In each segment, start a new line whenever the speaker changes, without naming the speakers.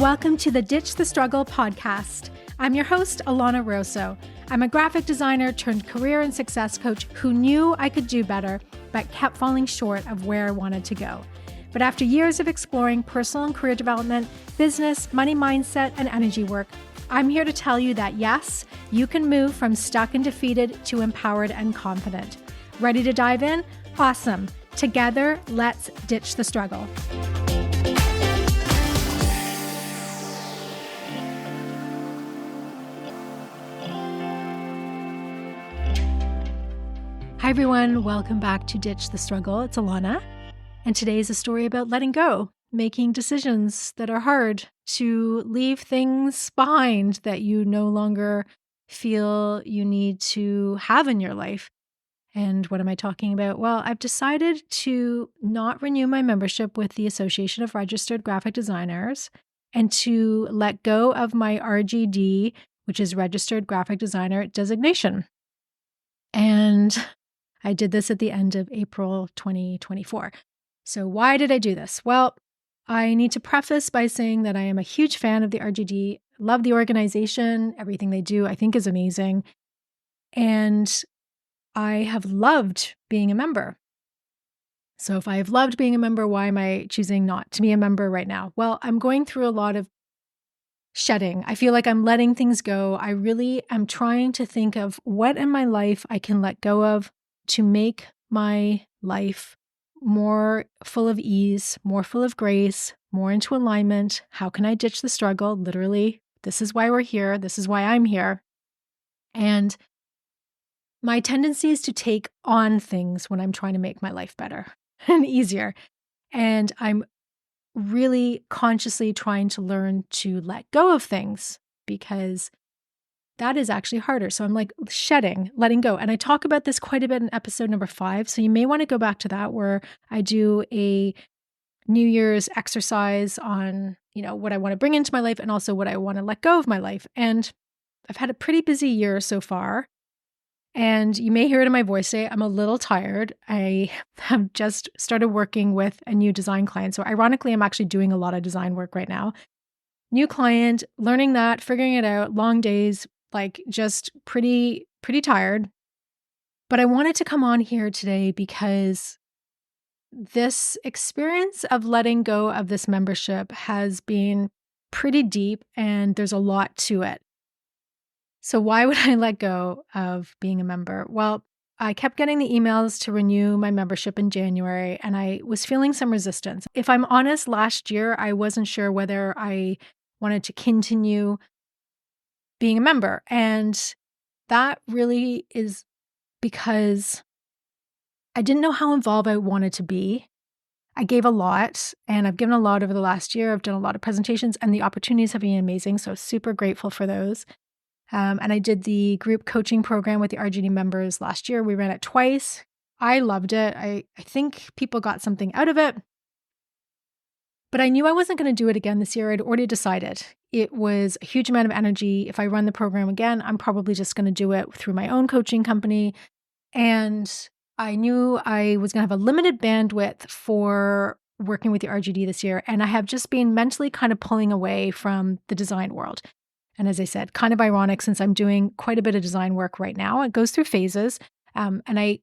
Welcome to the Ditch the Struggle podcast. I'm your host, Alana Rosso. I'm a graphic designer turned career and success coach who knew I could do better, but kept falling short of where I wanted to go. But after years of exploring personal and career development, business, money mindset, and energy work, I'm here to tell you that yes, you can move from stuck and defeated to empowered and confident. Ready to dive in? Awesome. Together, let's ditch the struggle. Hi everyone, welcome back to Ditch the Struggle. It's Alana, and today is a story about letting go, making decisions that are hard, to leave things behind that you no longer feel you need to have in your life. And what am I talking about? Well, I've decided to not renew my membership with the Association of Registered Graphic Designers and to let go of my RGD, which is Registered Graphic Designer designation. And I did this at the end of April 2024. So why did I do this? Well, I need to preface by saying that I am a huge fan of the RGD, love the organization, everything they do I think is amazing. And I have loved being a member. So if I have loved being a member, why am I choosing not to be a member right now? Well, I'm going through a lot of shedding. I feel like I'm letting things go. I really am trying to think of what in my life I can let go of to make my life more full of ease, more full of grace, more into alignment. How can I ditch the struggle? Literally, this is why we're here. This is why I'm here. And my tendency is to take on things when I'm trying to make my life better and easier. And I'm really consciously trying to learn to let go of things because that is actually harder. So I'm like shedding, letting go. And I talk about this quite a bit in episode number 5. So you may want to go back to that where I do a New Year's exercise on, what I want to bring into my life and also what I want to let go of my life. And I've had a pretty busy year so far. And you may hear it in my voice today, I'm a little tired. I have just started working with a new design client. So ironically, I'm actually doing a lot of design work right now. New client, learning that, figuring it out, long days, like just pretty tired. But I wanted to come on here today because this experience of letting go of this membership has been pretty deep and there's a lot to it. So why would I let go of being a member? Well, I kept getting the emails to renew my membership in January, and I was feeling some resistance. If I'm honest, last year, I wasn't sure whether I wanted to continue being a member. And that really is because I didn't know how involved I wanted to be. I gave a lot, and I've given a lot over the last year. I've done a lot of presentations, and the opportunities have been amazing. So super grateful for those. And I did the group coaching program with the RGD members last year. We ran it twice. I loved it. I think people got something out of it. But I knew I wasn't going to do it again this year. I'd already decided. It was a huge amount of energy. If I run the program again, I'm probably just going to do it through my own coaching company. And I knew I was going to have a limited bandwidth for working with the RGD this year. And I have just been mentally kind of pulling away from the design world. And as I said, kind of ironic since I'm doing quite a bit of design work right now. It goes through phases. And I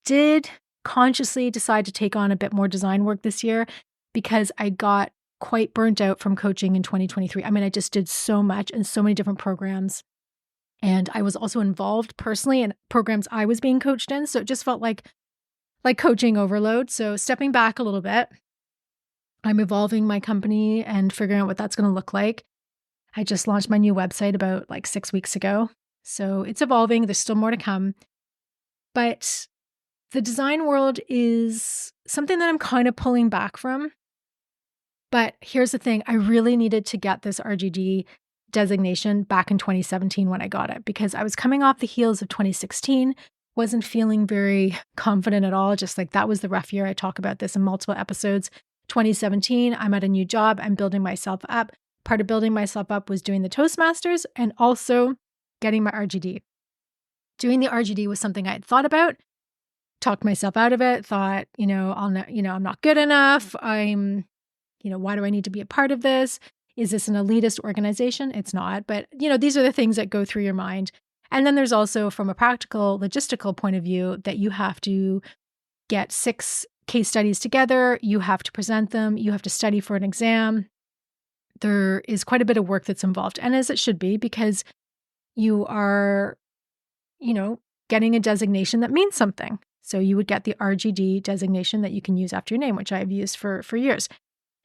did consciously decide to take on a bit more design work this year because I got quite burnt out from coaching in 2023. I mean, I just did so much and so many different programs. And I was also involved personally in programs I was being coached in. So it just felt like coaching overload. So stepping back a little bit, I'm evolving my company and figuring out what that's going to look like. I just launched my new website about 6 weeks ago. So it's evolving. There's still more to come. But the design world is something that I'm kind of pulling back from. But here's the thing. I really needed to get this RGD designation back in 2017 when I got it because I was coming off the heels of 2016, wasn't feeling very confident at all. Just that was the rough year. I talk about this in multiple episodes. 2017, I'm at a new job. I'm building myself up. Part of building myself up was doing the Toastmasters and also getting my RGD. Doing the RGD was something I had thought about, talked myself out of it, thought, I'm not good enough. Why do I need to be a part of this? Is this an elitist organization? It's not. But, these are the things that go through your mind. And then there's also, from a practical, logistical point of view, that you have to get 6 case studies together. You have to present them. You have to study for an exam. There is quite a bit of work that's involved, and as it should be, because you are, getting a designation that means something. So you would get the RGD designation that you can use after your name, which I've used for years.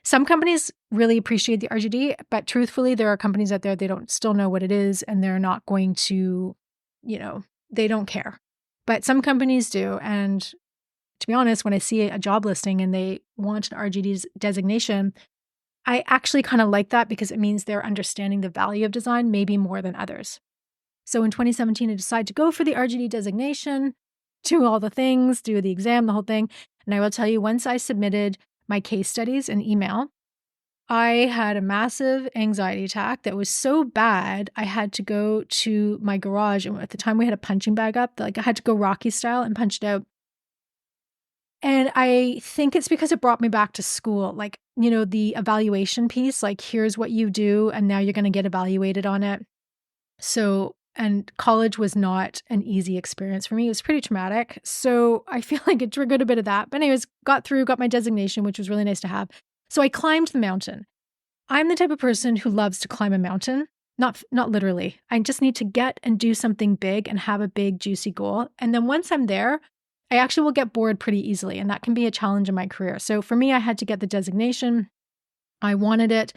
Some companies really appreciate the RGD, but truthfully, there are companies out there, they don't still know what it is, and they're not going to, they don't care. But some companies do. And to be honest, when I see a job listing and they want an RGD designation, I actually kind of like that because it means they're understanding the value of design maybe more than others. So in 2017, I decided to go for the RGD designation, do all the things, do the exam, the whole thing. And I will tell you, once I submitted my case studies in email, I had a massive anxiety attack that was so bad, I had to go to my garage. And at the time we had a punching bag up, I had to go Rocky style and punch it out. And I think it's because it brought me back to school. The evaluation piece, here's what you do, and now you're going to get evaluated on it. So, and college was not an easy experience for me. It was pretty traumatic. So I feel like it triggered a bit of that. But anyways, got my designation, which was really nice to have. So I climbed the mountain. I'm the type of person who loves to climb a mountain. Not literally. I just need to get and do something big and have a big, juicy goal. And then once I'm there, I actually will get bored pretty easily. And that can be a challenge in my career. So for me, I had to get the designation. I wanted it.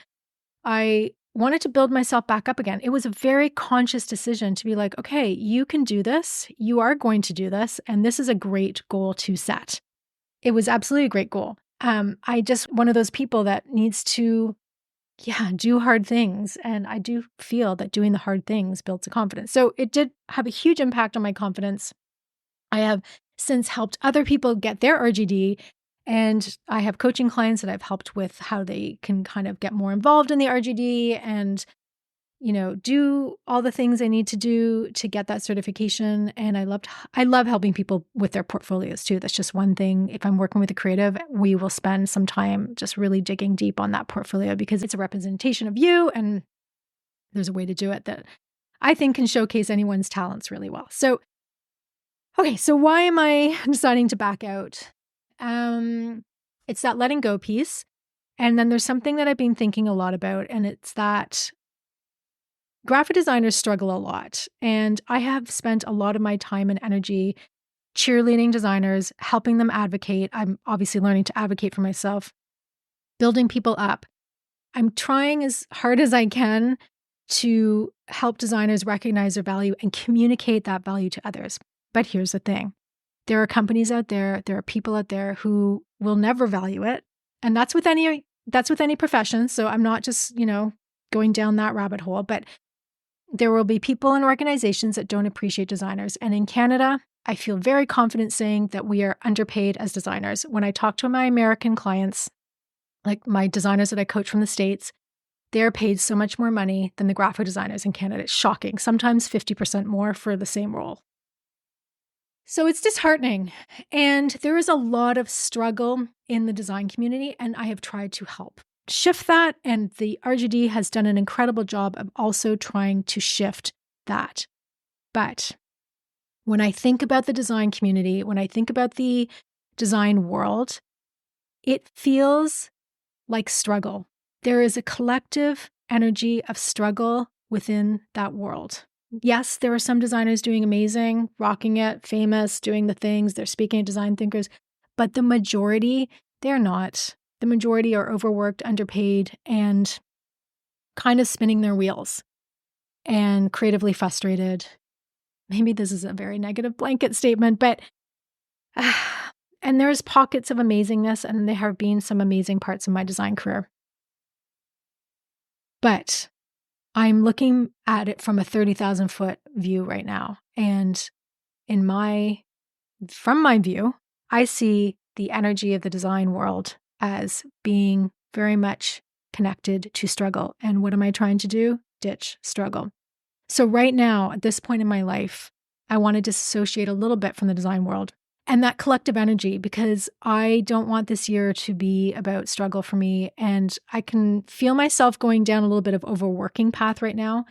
I wanted to build myself back up again. It was a very conscious decision to be like, okay, you can do this. You are going to do this. And this is a great goal to set. It was absolutely a great goal. I just one of those people that needs to, do hard things. And I do feel that doing the hard things builds a confidence. So it did have a huge impact on my confidence. I have since helped other people get their RGD. And I have coaching clients that I've helped with how they can kind of get more involved in the RGD and, do all the things they need to do to get that certification. And I love helping people with their portfolios too. That's just one thing. If I'm working with a creative, we will spend some time just really digging deep on that portfolio because it's a representation of you. And there's a way to do it that I think can showcase anyone's talents really well. So, okay, so why am I deciding to back out? It's that letting go piece. And then there's something that I've been thinking a lot about, and it's that graphic designers struggle a lot. And I have spent a lot of my time and energy cheerleading designers, helping them advocate. I'm obviously learning to advocate for myself, building people up. I'm trying as hard as I can to help designers recognize their value and communicate that value to others. But here's the thing. There are companies out there, there are people out there who will never value it. And that's with any profession. So I'm not just, going down that rabbit hole, but there will be people and organizations that don't appreciate designers. And in Canada, I feel very confident saying that we are underpaid as designers. When I talk to my American clients, like my designers that I coach from the States, they're paid so much more money than the graphic designers in Canada. It's shocking. Sometimes 50% more for the same role. So it's disheartening. And there is a lot of struggle in the design community, and I have tried to help shift that. And the RGD has done an incredible job of also trying to shift that. But when I think about the design community, when I think about the design world, it feels like struggle. There is a collective energy of struggle within that world. Yes, there are some designers doing amazing, rocking it, famous, doing the things. They're speaking to design thinkers. But the majority, they're not. The majority are overworked, underpaid, and kind of spinning their wheels and creatively frustrated. Maybe this is a very negative blanket statement, but and there's pockets of amazingness, and there have been some amazing parts of my design career. But I'm looking at it from a 30,000-foot view right now. And from my view, I see the energy of the design world as being very much connected to struggle. And what am I trying to do? Ditch struggle. So right now, at this point in my life, I want to disassociate a little bit from the design world. and that collective energy, because I don't want this year to be about struggle for me. And I can feel myself going down a little bit of overworking path right now.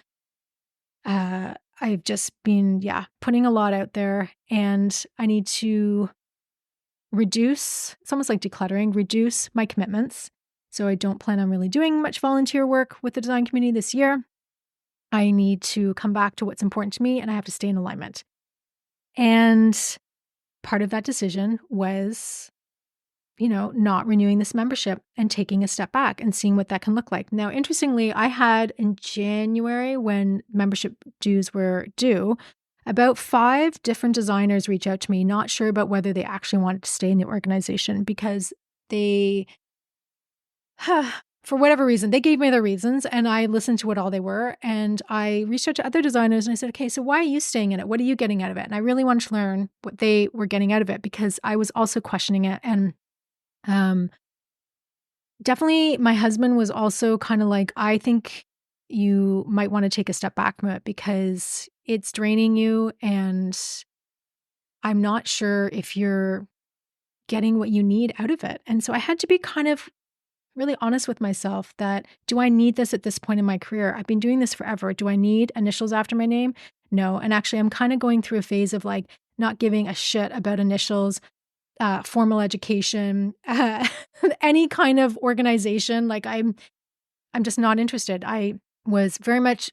I've just been, putting a lot out there, and I need to reduce, it's almost like decluttering, reduce my commitments. So I don't plan on really doing much volunteer work with the design community this year. I need to come back to what's important to me, and I have to stay in alignment. And part of that decision was, not renewing this membership and taking a step back and seeing what that can look like. Now, interestingly, I had in January, when membership dues were due, about 5 different designers reach out to me, not sure about whether they actually wanted to stay in the organization, because they, for whatever reason, they gave me their reasons, and I listened to what all they were. And I reached out to other designers and I said, okay, so why are you staying in it? What are you getting out of it? And I really wanted to learn what they were getting out of it, because I was also questioning it. And definitely my husband was also kind of like, I think you might want to take a step back from it because it's draining you, and I'm not sure if you're getting what you need out of it. And so I had to be kind of really honest with myself that, do I need this at this point in my career? I've been doing this forever. Do I need initials after my name? No. And actually, I'm kind of going through a phase of like not giving a shit about initials, formal education, any kind of organization. Like I'm just not interested. I was very much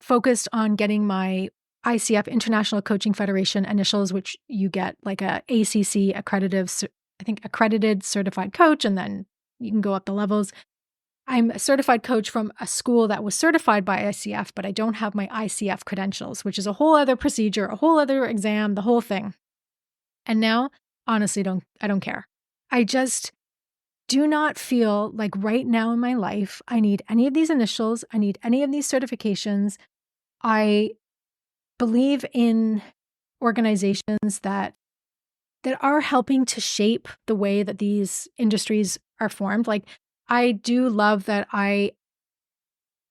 focused on getting my ICF, International Coaching Federation initials, which you get like a ACC accredited certified coach, and then you can go up the levels. I'm a certified coach from a school that was certified by ICF, but I don't have my ICF credentials, which is a whole other procedure, a whole other exam, the whole thing. And now, honestly, I don't care. I just do not feel like right now in my life, I need any of these initials. I need any of these certifications. I believe in organizations that are helping to shape the way that these industries are formed. Like, I do love that I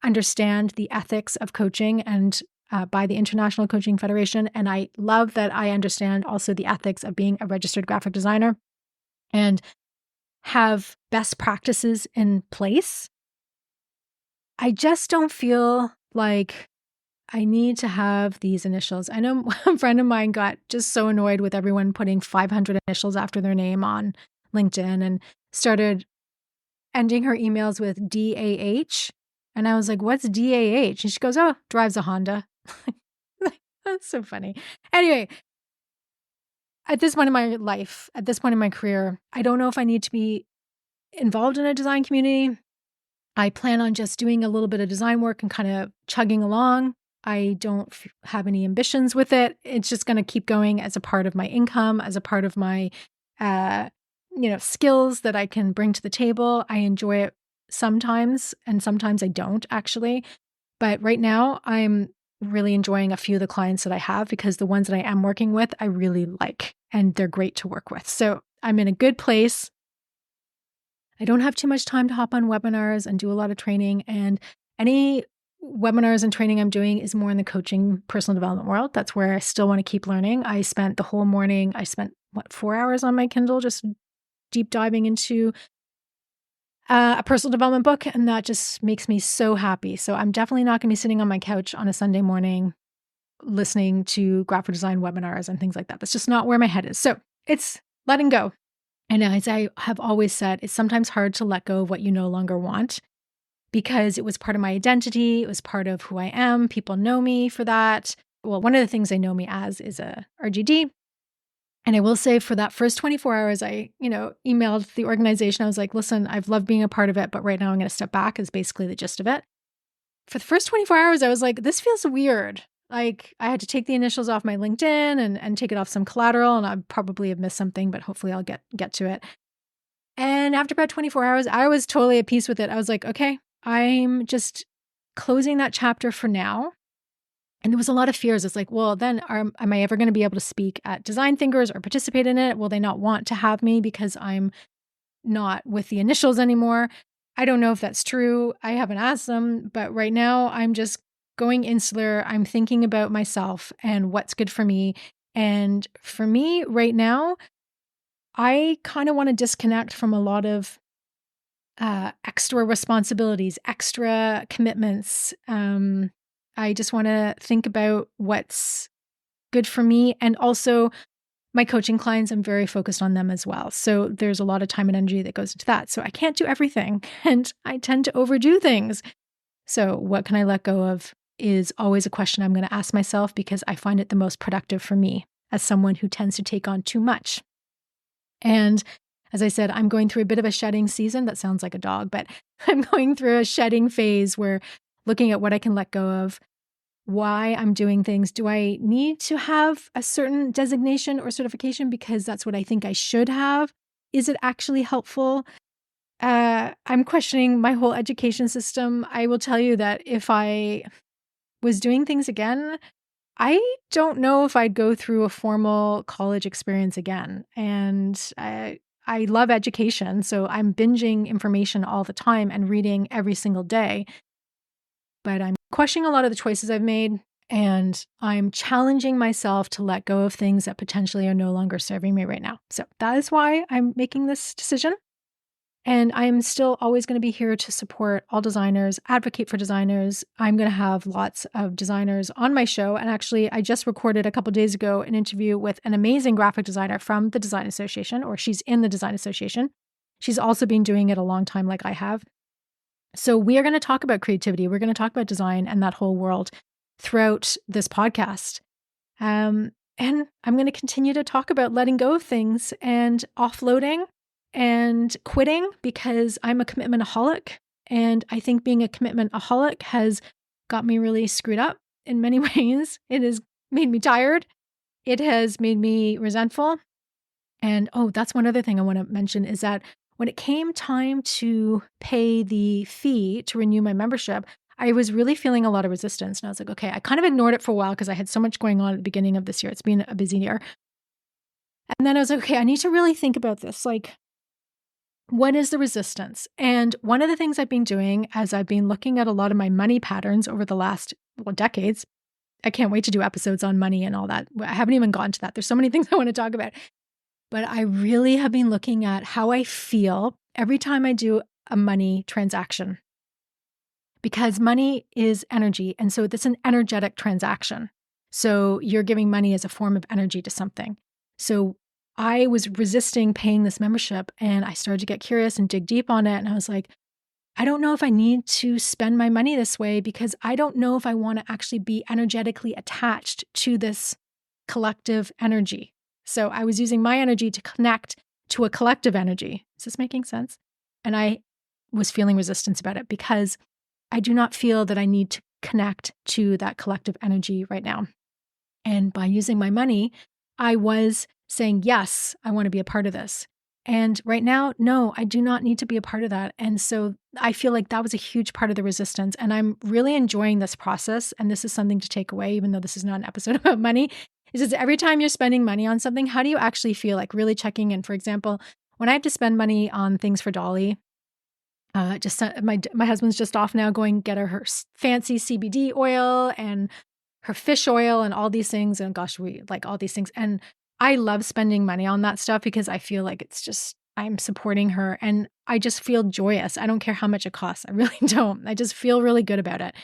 understand the ethics of coaching and by the International Coaching Federation. And I love that I understand also the ethics of being a registered graphic designer and have best practices in place. I just don't feel like I need to have these initials. I know a friend of mine got just so annoyed with everyone putting 500 initials after their name on LinkedIn and started ending her emails with DAH. And I was like, what's DAH? And she goes, oh, drives a Honda. That's so funny. Anyway, at this point in my life, at this point in my career, I don't know if I need to be involved in a design community. I plan on just doing a little bit of design work and kind of chugging along. I don't have any ambitions with it. It's just going to keep going as a part of my income, as a part of my, skills that I can bring to the table. I enjoy it sometimes, and sometimes I don't actually. But right now, I'm really enjoying a few of the clients that I have, because the ones that I am working with, I really like, and they're great to work with. So I'm in a good place. I don't have too much time to hop on webinars and do a lot of training, and any webinars and training I'm doing is more in the coaching, personal development world. That's where I still want to keep learning. I spent the whole morning, 4 hours on my Kindle, just deep diving into a personal development book, and that just makes me so happy. So I'm definitely not going to be sitting on my couch on a Sunday morning listening to graphic design webinars and things like that. That's just not where my head is. So it's letting go. And as I have always said, it's sometimes hard to let go of what you no longer want, because it was part of my identity. It was part of who I am. People know me for that. Well, one of the things they know me as is a RGD. And I will say, for that first 24 hours, I, emailed the organization. I was like, listen, I've loved being a part of it, but right now I'm going to step back, is basically the gist of it. For the first 24 hours, I was like, this feels weird. Like, I had to take the initials off my LinkedIn and take it off some collateral, and I probably have missed something, but hopefully I'll get to it. And after about 24 hours, I was totally at peace with it. I was like, okay, I'm just closing that chapter for now. And there was a lot of fears. It's like, well, then am I ever going to be able to speak at Design Thinkers or participate in it? Will they not want to have me because I'm not with the initials anymore? I don't know if that's true. I haven't asked them, but right now I'm just going insular. I'm thinking about myself and what's good for me. And for me right now, I kind of want to disconnect from a lot of extra responsibilities, extra commitments. I just want to think about what's good for me. And also, my coaching clients, I'm very focused on them as well. So there's a lot of time and energy that goes into that. So I can't do everything, and I tend to overdo things. So what can I let go of is always a question I'm going to ask myself, because I find it the most productive for me as someone who tends to take on too much. And as I said, I'm going through a bit of a shedding season. That sounds like a dog, but I'm going through a shedding phase where looking at what I can let go of, why I'm doing things. Do I need to have a certain designation or certification because that's what I think I should have? Is it actually helpful? I'm questioning my whole education system. I will tell you that if I was doing things again, I don't know if I'd go through a formal college experience again. And I love education, so I'm binging information all the time and reading every single day. But I'm questioning a lot of the choices I've made, and I'm challenging myself to let go of things that potentially are no longer serving me right now. So that is why I'm making this decision. And I'm still always going to be here to support all designers, advocate for designers. I'm going to have lots of designers on my show. And actually, I just recorded a couple days ago an interview with an amazing graphic designer from the Design Association, or she's in the Design Association. She's also been doing it a long time like I have. So we are going to talk about creativity. We're going to talk about design and that whole world throughout this podcast. And I'm going to continue to talk about letting go of things and offloading and quitting, because I'm a commitmentaholic. And I think being a commitmentaholic has got me really screwed up in many ways. It has made me tired. It has made me resentful. And that's one other thing I want to mention is that when it came time to pay the fee to renew my membership, I was really feeling a lot of resistance. And I was like, okay, I kind of ignored it for a while because I had so much going on at the beginning of this year. It's been a busy year. And then I was like, okay, I need to really think about this. Like, what is the resistance? And one of the things I've been doing as I've been looking at a lot of my money patterns over the last decades, I can't wait to do episodes on money and all that. I haven't even gotten to that. There's so many things I want to talk about. But I really have been looking at how I feel every time I do a money transaction. Because money is energy. And so it's an energetic transaction. So you're giving money as a form of energy to something. So I was resisting paying this membership, and I started to get curious and dig deep on it. And I was like, I don't know if I need to spend my money this way, because I don't know if I want to actually be energetically attached to this collective energy. So I was using my energy to connect to a collective energy. Is this making sense? And I was feeling resistance about it because I do not feel that I need to connect to that collective energy right now. And by using my money, I was saying, yes, I want to be a part of this. And right now, no, I do not need to be a part of that. And so I feel like that was a huge part of the resistance. And I'm really enjoying this process. And this is something to take away, even though this is not an episode about money. Is just every time you're spending money on something, how do you actually feel? Like really checking in. For example, when I have to spend money on things for Dolly, my husband's just off now going get her fancy CBD oil and her fish oil and all these things. And gosh, we like all these things. And I love spending money on that stuff because I feel like it's just, I'm supporting her and I just feel joyous. I don't care how much it costs. I really don't. I just feel really good about it.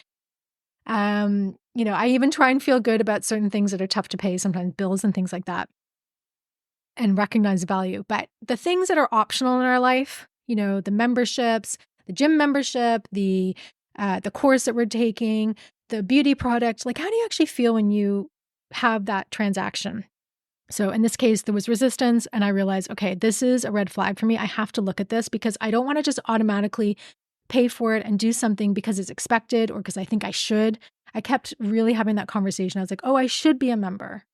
I even try and feel good about certain things that are tough to pay, sometimes bills and things like that, and recognize value. But the things that are optional in our life, the memberships, the gym membership, the course that we're taking, the beauty product, like how do you actually feel when you have that transaction? So in this case, there was resistance and I realized, okay, this is a red flag for me. I have to look at this because I don't want to just automatically pay for it and do something because it's expected or because I think I should. I kept really having that conversation. I was like, oh, I should be a member.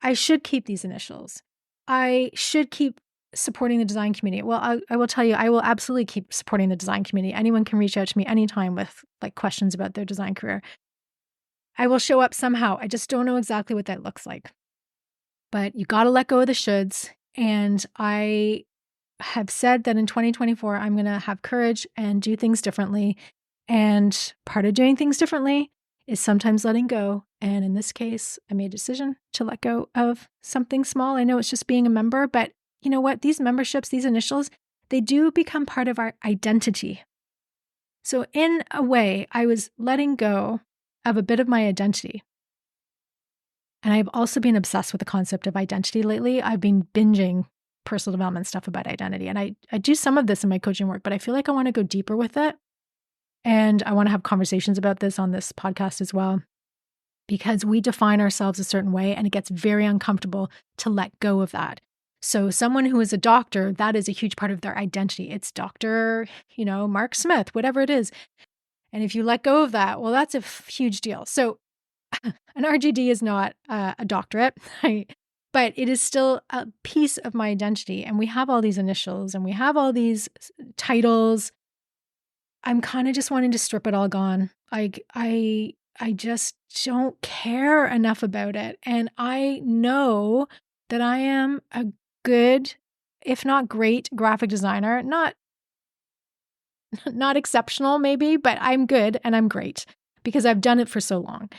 I should keep these initials. I should keep supporting the design community. Well, I will tell you, I will absolutely keep supporting the design community. Anyone can reach out to me anytime with like questions about their design career. I will show up somehow. I just don't know exactly what that looks like. But you got to let go of the shoulds. And I have said that in 2024, I'm going to have courage and do things differently. And part of doing things differently is sometimes letting go And in this case, I made a decision to let go of something small. I know it's just being a member, but you know what? These memberships, these initials, they do become part of our identity. So in a way, I was letting go of a bit of my identity. And I've also been obsessed with the concept of identity lately. I've been binging personal development stuff about identity. And I do some of this in my coaching work, but I feel like I want to go deeper with it. And I want to have conversations about this on this podcast as well, because we define ourselves a certain way and it gets very uncomfortable to let go of that. So someone who is a doctor, that is a huge part of their identity. It's Dr., Mark Smith, whatever it is. And if you let go of that, well, that's a huge deal. So an RGD is not a doctorate, but it is still a piece of my identity. And we have all these initials and we have all these titles. I'm kind of just wanting to strip it all gone. I just don't care enough about it. And I know that I am a good, if not great, graphic designer. Not exceptional maybe, but I'm good and I'm great because I've done it for so long.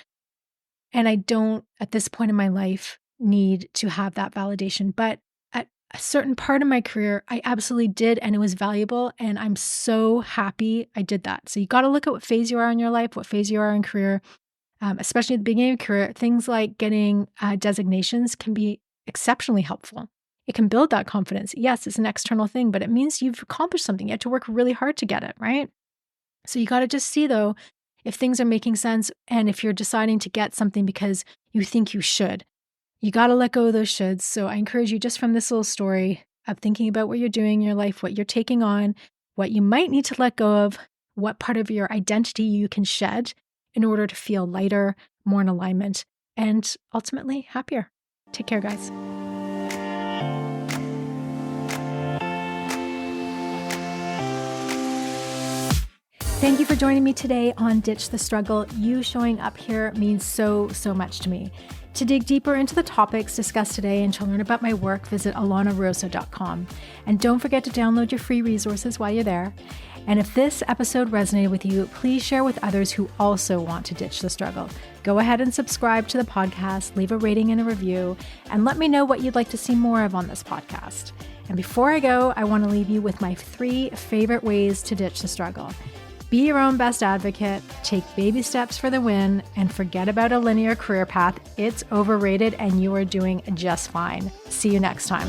And I don't, at this point in my life, need to have that validation. But at a certain part of my career, I absolutely did, and it was valuable. And I'm so happy I did that. So you got to look at what phase you are in your life, what phase you are in career, especially at the beginning of career. Things like getting designations can be exceptionally helpful. It can build that confidence. Yes, it's an external thing, but it means you've accomplished something. You have to work really hard to get it, right? So you got to just see, though, if things are making sense and if you're deciding to get something because you think you should. You got to let go of those shoulds. So I encourage you, just from this little story of thinking about what you're doing in your life, what you're taking on, what you might need to let go of, what part of your identity you can shed in order to feel lighter, more in alignment, and ultimately happier. Take care, guys. Thank you for joining me today on Ditch the Struggle. You showing up here means so, so much to me. To dig deeper into the topics discussed today and to learn about my work, visit alanarosa.com. And don't forget to download your free resources while you're there. And if this episode resonated with you, please share with others who also want to ditch the struggle. Go ahead and subscribe to the podcast, leave a rating and a review, and let me know what you'd like to see more of on this podcast. And before I go, I want to leave you with my 3 favorite ways to ditch the struggle. Be your own best advocate, take baby steps for the win, and forget about a linear career path. It's overrated and you are doing just fine. See you next time.